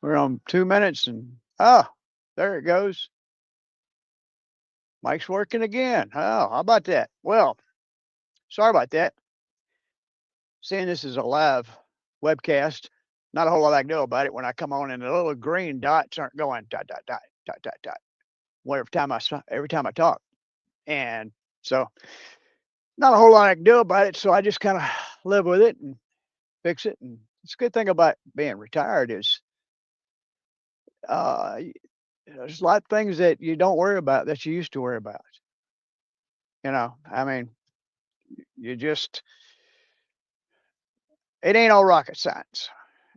We're on 2 minutes and there it goes. Mike's working again. Oh, how about that? Well, sorry about that. Seeing this is a live webcast, not a whole lot I can do about it when I come on and the little green dots aren't going dot dot dot dot dot dot. Well, every time I talk, and so not a whole lot I can do about it. So I just kind of live with it and fix it. And it's a good thing about being retired is uh, y- there's a lot of things that you don't worry about that you used to worry about. I mean, you just it ain't all rocket science,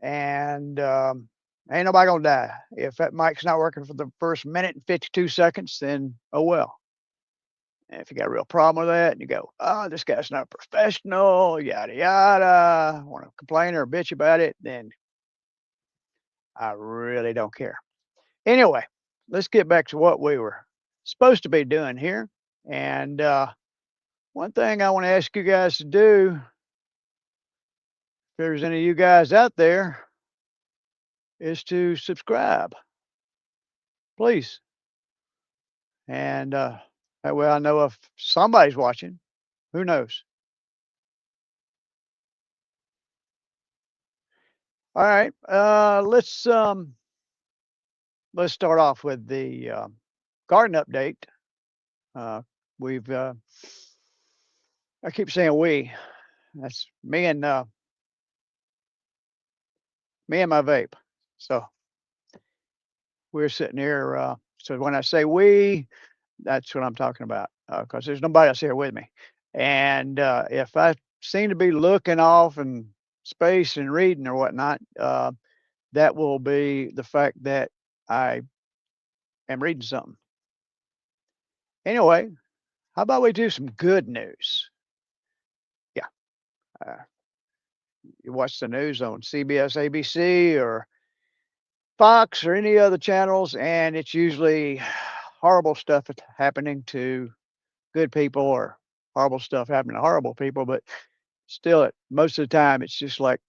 and ain't nobody gonna die if that mic's not working for the first minute and 52 seconds. Then oh well. And if you got a real problem with that, and you go, oh, this guy's not professional, yada yada, want to complain or bitch about it, then I really don't care. Anyway, let's get back to what we were supposed to be doing here. And one thing I want to ask you guys to do, if there's any of you guys out there, is to subscribe, please. And that way I know if somebody's watching. Who knows? All right, let's start off with the garden update. Uh, we've I keep saying we. That's me and my vape. So we're sitting here. So when I say we, that's what I'm talking about because there's nobody else here with me. And if I seem to be looking off in space and reading or whatnot, that will be the fact that I am reading something. Anyway, how about we do some good news? Yeah. Uh, you watch the news on CBS, ABC, or Fox, or any other channels, and it's usually horrible stuff happening to good people or horrible stuff happening to horrible people. But still, most of the time, it's just like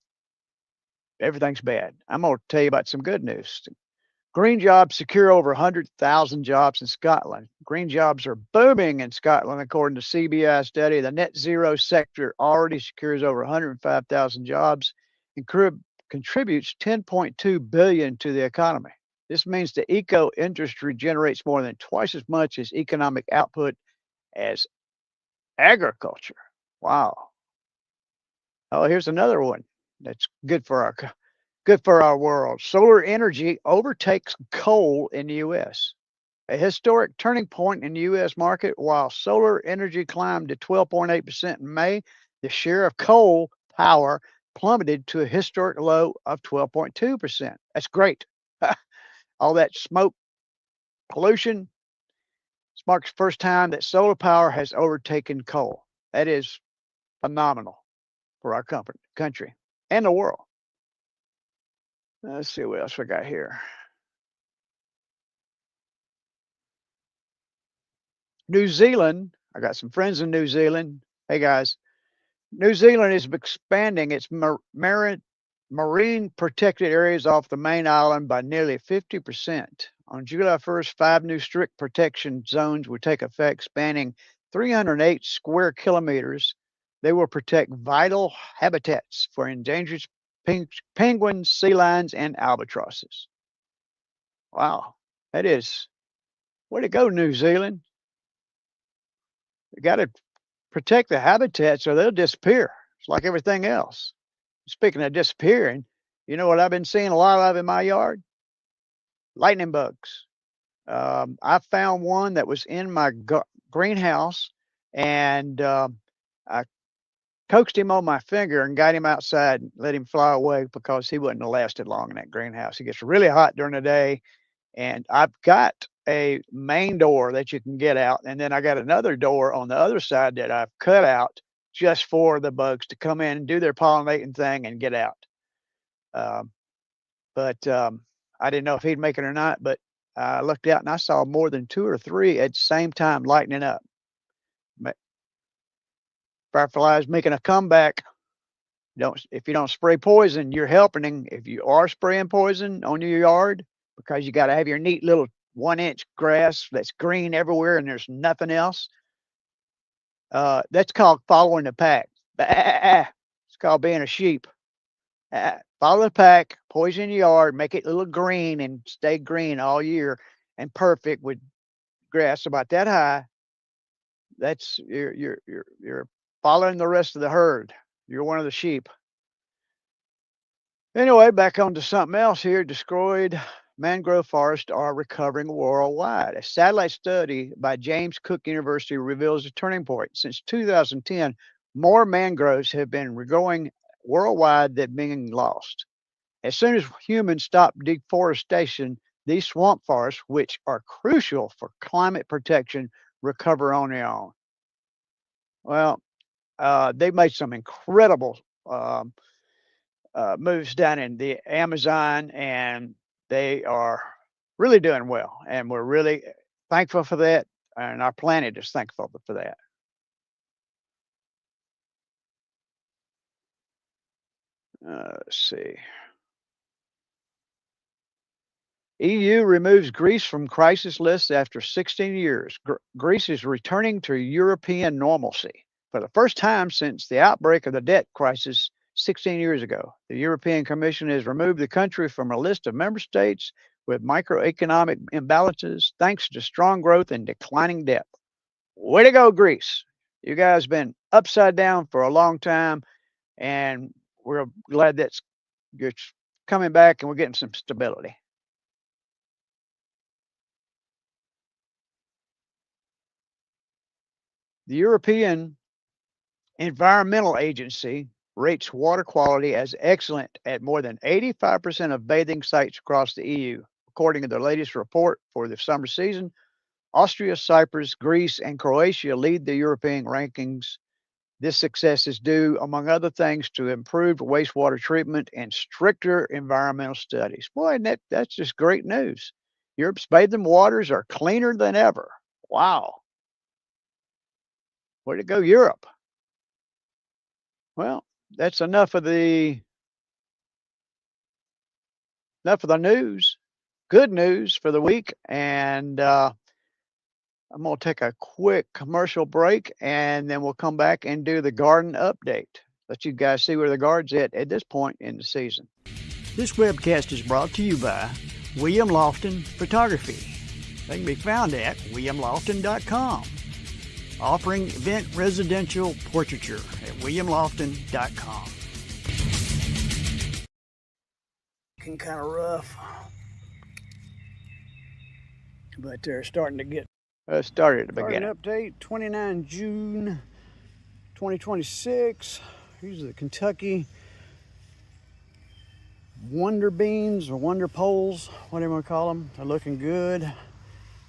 everything's bad. I'm going to tell you about some good news. Green jobs secure over 100,000 jobs in Scotland. Green jobs are booming in Scotland, according to CBI study. The net zero sector already secures over 105,000 jobs and contributes 10.2 billion to the economy. This means the eco industry generates more than twice as much as economic output as agriculture. Wow. Oh, here's another one that's good for our world. Solar energy overtakes coal in the US. A historic turning point in the US market. While solar energy climbed to 12.8% in May, the share of coal power plummeted to a historic low of 12.2%. That's great. All that smoke pollution. This marks the first time that solar power has overtaken coal. That is phenomenal for our country and the world. Let's see what else we got here. New Zealand, I got some friends in New Zealand. Hey guys, New Zealand is expanding its marine protected areas off the main island by nearly 50%. On July 1st, 5 new strict protection zones will take effect, spanning 308 square kilometers. They will protect vital habitats for endangered penguins, sea lions, and albatrosses. Wow, that is way to go, New Zealand. You got to protect the habitats or they'll disappear. It's like everything else. Speaking of disappearing, you know what I've been seeing a lot of in my yard? Lightning bugs. I found one that was in my greenhouse, and I coaxed him on my finger and got him outside and let him fly away because he wouldn't have lasted long in that greenhouse. It gets really hot during the day, and I've got a main door that you can get out, and then I got another door on the other side that I've cut out just for the bugs to come in and do their pollinating thing and get out. Um, but I didn't know if he'd make it or not. But I looked out and I saw more than two or three at the same time lightening up. Fireflies making a comeback. If you don't spray poison, you're helping. If you are spraying poison on your yard, because you got to have your neat little 1 inch grass that's green everywhere and there's nothing else, that's called following the pack. It's called being a sheep. Follow the pack, poison your yard, make it a little green and stay green all year and perfect with grass about that high. That's you're following the rest of the herd. You're one of the sheep. Anyway, back on to something else here. Destroyed mangrove forests are recovering worldwide. A satellite study by James Cook University reveals a turning point. Since 2010, more mangroves have been regrowing worldwide than being lost. As soon as humans stop deforestation, these swamp forests, which are crucial for climate protection, recover on their own. Well, they've made some incredible moves down in the Amazon, and they are really doing well. And we're really thankful for that. And our planet is thankful for that. Let's see. EU removes Greece from crisis lists after 16 years. Greece is returning to European normalcy. For the first time since the outbreak of the debt crisis 16 years ago, the European Commission has removed the country from a list of member states with microeconomic imbalances thanks to strong growth and declining debt. Way to go, Greece. You guys been upside down for a long time, and we're glad that's it's coming back and we're getting some stability. The European Environmental Agency rates water quality as excellent at more than 85% of bathing sites across the EU. According to the latest report for the summer season, Austria, Cyprus, Greece, and Croatia lead the European rankings. This success is due, among other things, to improved wastewater treatment and stricter environmental studies. Boy, that's just great news. Europe's bathing waters are cleaner than ever. Wow. Way to go, Europe. Well, that's enough of the news. Good news for the week, and I'm going to take a quick commercial break, and then we'll come back and do the garden update. Let you guys see where the garden's at this point in the season. This webcast is brought to you by William Lofton Photography. They can be found at williamlofton.com. Offering event residential portraiture at williamlofton.com. Looking kind of rough, but they're starting to get started at the beginning. Update 29 June 2026. These are the Kentucky Wonder Beans or Wonder Poles, whatever you want to call them. They're looking good.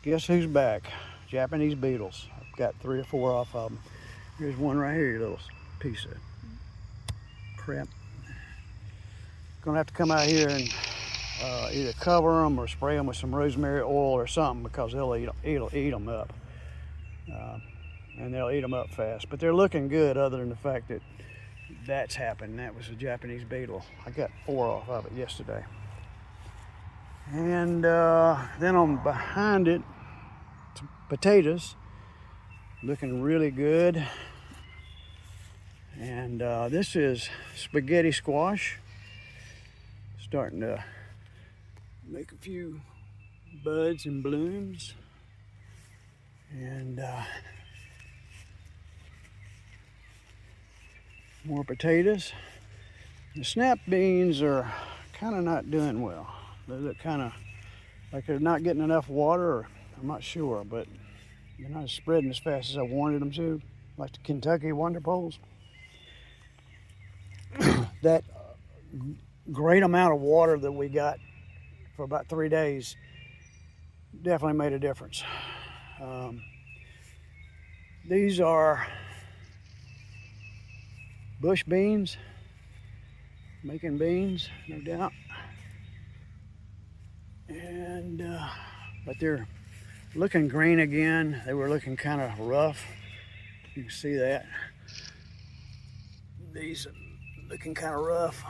Guess who's back? Japanese beetles. I've got 3 or 4 off of them. Here's one right here, little piece of crap. Gonna have to come out here and either cover them or spray them with some rosemary oil or something, because it'll eat them up. And they'll eat them up fast. But they're looking good, other than the fact that that's happened. That was a Japanese beetle. I got 4 off of it yesterday. And then on behind it, potatoes, looking really good. And this is spaghetti squash, starting to make a few buds and blooms. And more potatoes. The snap beans are kind of not doing well. They look kind of like they're not getting enough water, or I'm not sure, but they're not spreading as fast as I wanted them to, like the Kentucky Wonder Poles. That great amount of water that we got for about 3 days definitely made a difference. These are bush beans, making beans, no doubt. And but they're looking green again. They were looking kind of rough. You can see that. These looking kind of rough.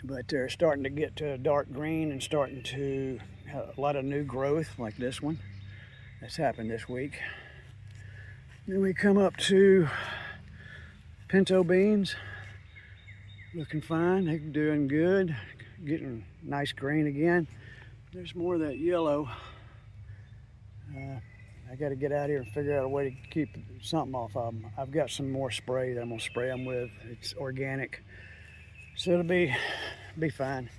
But they're starting to get to a dark green and starting to have a lot of new growth like this one. That's happened this week. Then we come up to pinto beans. Looking fine, they're doing good. Getting nice green again. There's more of that yellow. I got to get out here and figure out a way to keep something off of them. I've got some more spray that I'm gonna spray them with. It's organic, so it'll be fine.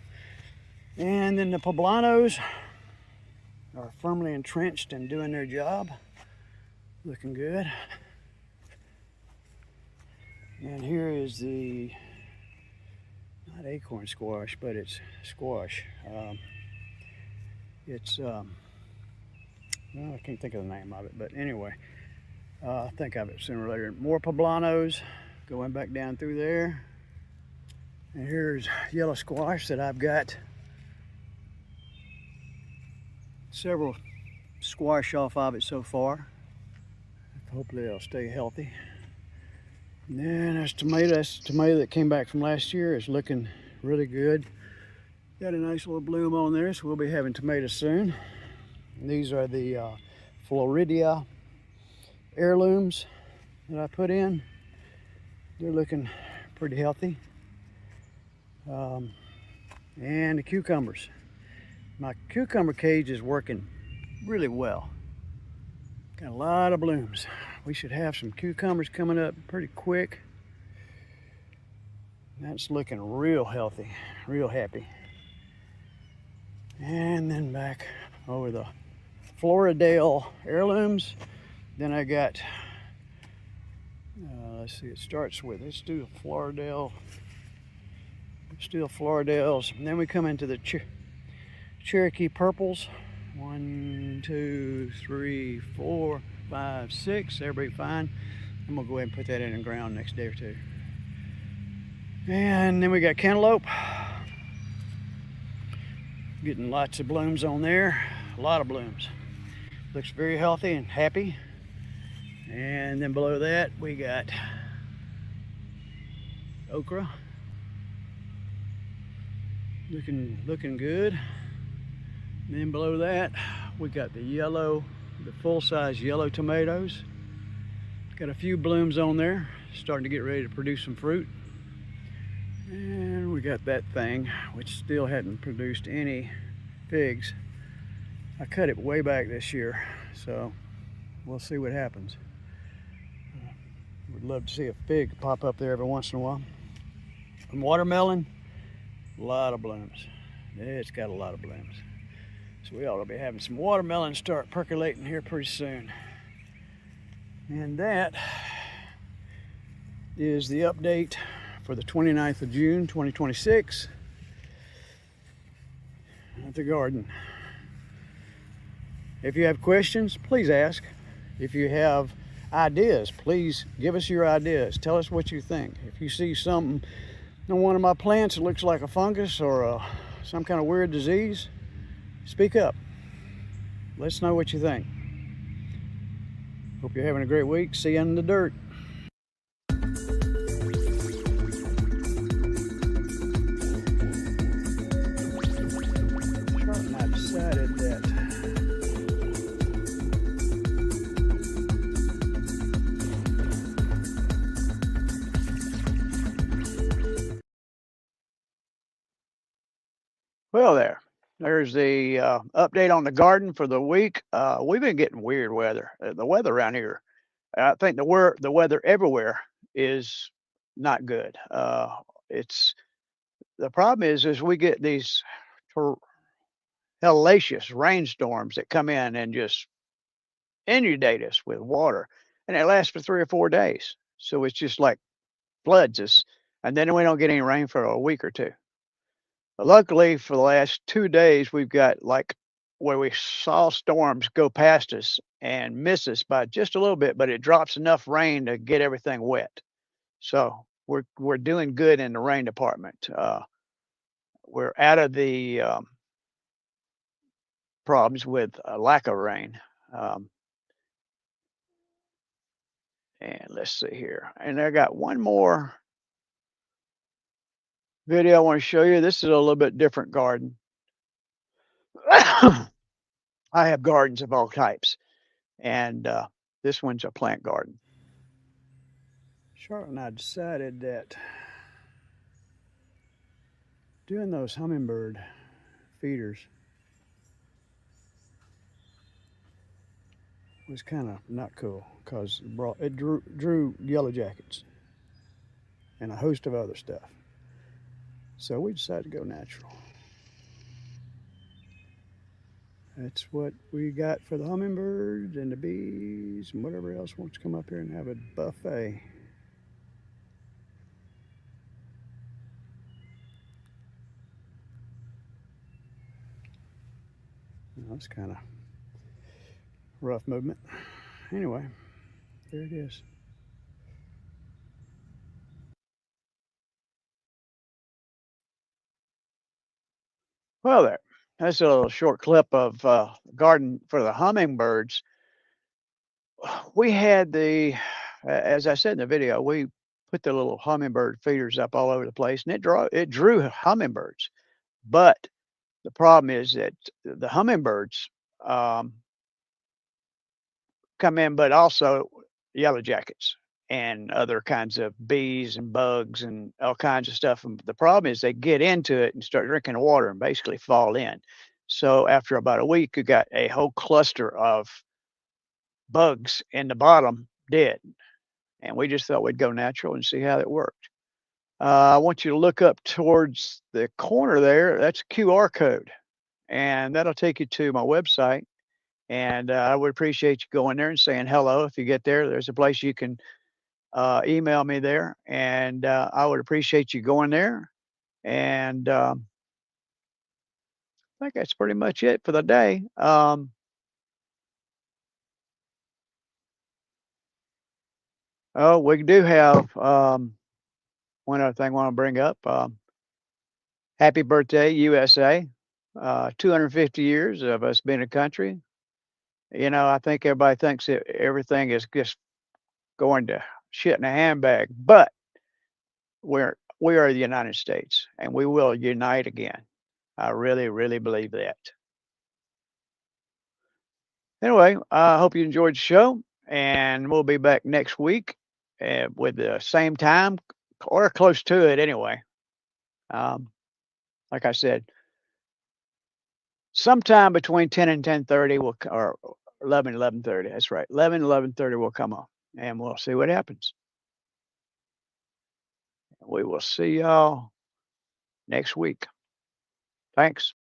And then the poblanos are firmly entrenched and doing their job. Looking good. And here is the, not acorn squash, but it's squash. Well, I can't think of the name of it, but anyway, I'll think of it sooner or later. More poblanos going back down through there. And here's yellow squash that I've got several squash off of it so far. Hopefully they'll stay healthy. And then there's tomato. That's tomato that came back from last year. Is looking really good. Got a nice little bloom on there, so we'll be having tomatoes soon. And these are the Floridia heirlooms that I put in. They're looking pretty healthy. And the cucumbers. My cucumber cage is working really well. Got a lot of blooms. We should have some cucumbers coming up pretty quick. That's looking real healthy, real happy. And then back over the Floridale heirlooms. Then I got, let's see, it starts with, let's do the Floridale. Let's do the Floridales. And then we come into the Cherokee purples. 1, 2, 3, 4, 5, 6. Everybody fine. I'm gonna go ahead and put that in the ground next day or two. And then we got cantaloupe. Getting lots of blooms on there. A lot of blooms. Looks very healthy and happy. And then below that we got okra. Looking good. And then below that, we got the yellow, the full-size yellow tomatoes. Got a few blooms on there, starting to get ready to produce some fruit. And we got that thing, which still hadn't produced any figs. I cut it way back this year, so we'll see what happens. Would love to see a fig pop up there every once in a while. And watermelon, a lot of blooms. It's got a lot of blooms. So we ought to be having some watermelon start percolating here pretty soon. And that is the update for the 29th of June, 2026 at the garden. If you have questions, please ask. If you have ideas, please give us your ideas. Tell us what you think. If you see something on one of my plants that looks like a fungus or some kind of weird disease, speak up. Let us know what you think. Hope you're having a great week. See you in the dirt. Charlton, I decided that well, there's the update on the garden for the week. We've been getting weird weather. The weather around here, I think the weather everywhere is not good. It's the problem is we get these hellacious rainstorms that come in and just inundate us with water, and it lasts for 3 or 4 days. So it's just like floods us, and then we don't get any rain for a week or two. But luckily, for the last 2 days, we've got like where we saw storms go past us and miss us by just a little bit, but it drops enough rain to get everything wet. So we're doing good in the rain department. We're out of the problems with a lack of rain. Um, And let's see here. And I got one more video I want to show you. This is a little bit different garden. I have gardens of all types, and this one's a plant garden. Charlotte and I decided that doing those hummingbird feeders was kind of not cool because it drew yellow jackets and a host of other stuff. So we decided to go natural. That's what we got for the hummingbirds and the bees and whatever else wants to come up here and have a buffet. That's kind of rough movement. Anyway, there it is. Well, there. That's a little short clip of garden for the hummingbirds. We had as I said in the video, we put the little hummingbird feeders up all over the place, and it drew hummingbirds. But the problem is that the hummingbirds um, come in, but also yellow jackets and other kinds of bees and bugs and all kinds of stuff. And the problem is they get into it and start drinking the water and basically fall in. So after about a week, you got a whole cluster of bugs in the bottom dead. And we just thought we'd go natural and see how that worked. I want you to look up towards the corner there. That's a QR code, and that'll take you to my website. And I would appreciate you going there and saying hello. If you get there, there's a place you can email me there, and I would appreciate you going there. And I think that's pretty much it for the day. Oh, we do have one other thing I want to bring up. Happy birthday, USA! 250 years of us being a country. You know, I think everybody thinks that everything is just going to shit in a handbag, but we are the United States, and we will unite again. I really, really believe that. Anyway, I hope you enjoyed the show, and we'll be back next week with the same time or close to it anyway. Um, like I said, sometime between 10 and 10:30 or 11, 11:30. That's right. 11, 11:30 will come on, and we'll see what happens. We will see y'all next week. Thanks.